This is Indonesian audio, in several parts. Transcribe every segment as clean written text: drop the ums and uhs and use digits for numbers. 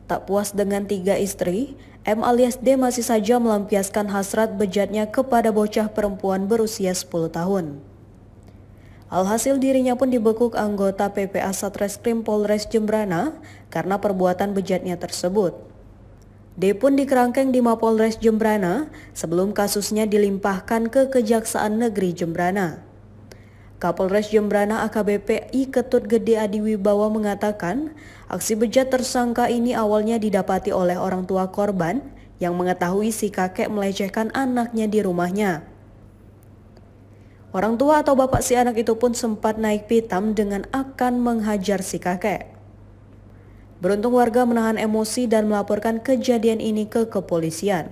Tak puas dengan 3 istri, M alias D masih saja melampiaskan hasrat bejatnya kepada bocah perempuan berusia 10 tahun. Alhasil dirinya pun dibekuk anggota PPA Satreskrim Polres Jembrana karena perbuatan bejatnya tersebut. D pun dikerangkeng di Mapolres Jembrana sebelum kasusnya dilimpahkan ke Kejaksaan Negeri Jembrana. Kapolres Jembrana AKBP I Ketut Gede Adiwibawa mengatakan, aksi bejat tersangka ini awalnya didapati oleh orang tua korban yang mengetahui si kakek melecehkan anaknya di rumahnya. Orang tua atau bapak si anak itu pun sempat naik pitam dengan akan menghajar si kakek. Beruntung warga menahan emosi dan melaporkan kejadian ini ke kepolisian.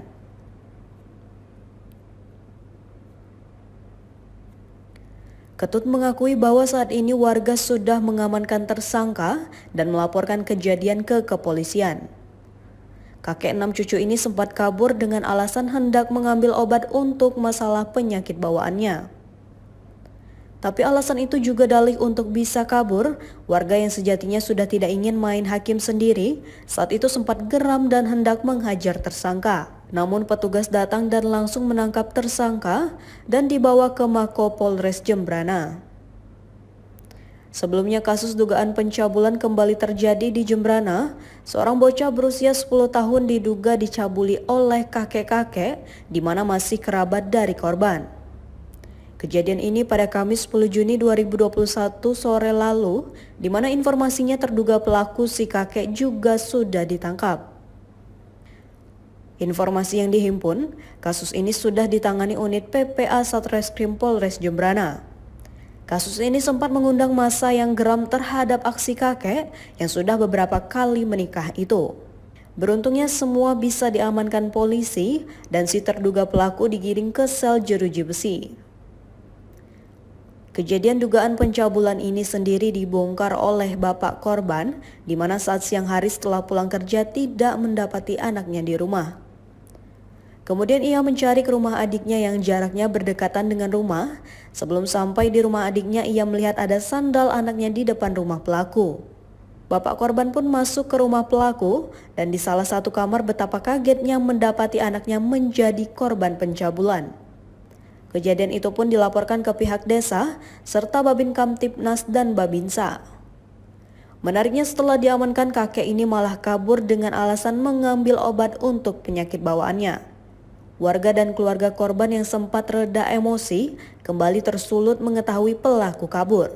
Ketut mengakui bahwa saat ini warga sudah mengamankan tersangka dan melaporkan kejadian ke kepolisian. Kakek 6 cucu ini sempat kabur dengan alasan hendak mengambil obat untuk masalah penyakit bawaannya. Tapi alasan itu juga dalih untuk bisa kabur. Warga yang sejatinya sudah tidak ingin main hakim sendiri saat itu sempat geram dan hendak menghajar tersangka. Namun petugas datang dan langsung menangkap tersangka dan dibawa ke Mako Polres Jembrana. Sebelumnya kasus dugaan pencabulan kembali terjadi di Jembrana. Seorang bocah berusia 10 tahun diduga dicabuli oleh kakek-kakek di mana masih kerabat dari korban. Kejadian ini pada Kamis 10 Juni 2021 sore lalu, di mana informasinya terduga pelaku si kakek juga sudah ditangkap. Informasi yang dihimpun, kasus ini sudah ditangani unit PPA Satreskrim Polres Jembrana. Kasus ini sempat mengundang massa yang geram terhadap aksi kakek yang sudah beberapa kali menikah itu. Beruntungnya semua bisa diamankan polisi dan si terduga pelaku digiring ke sel jeruji besi. Kejadian dugaan pencabulan ini sendiri dibongkar oleh bapak korban, di mana saat siang hari setelah pulang kerja tidak mendapati anaknya di rumah. Kemudian ia mencari ke rumah adiknya yang jaraknya berdekatan dengan rumah. Sebelum sampai di rumah adiknya, ia melihat ada sandal anaknya di depan rumah pelaku. Bapak korban pun masuk ke rumah pelaku dan di salah satu kamar betapa kagetnya mendapati anaknya menjadi korban pencabulan. Kejadian itu pun dilaporkan ke pihak desa serta Babin Kamtibnas dan Babinsa. Menariknya setelah diamankan, kakek ini malah kabur dengan alasan mengambil obat untuk penyakit bawaannya. Warga dan keluarga korban yang sempat reda emosi kembali tersulut mengetahui pelaku kabur.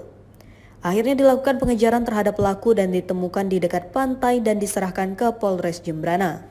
Akhirnya dilakukan pengejaran terhadap pelaku dan ditemukan di dekat pantai dan diserahkan ke Polres Jembrana.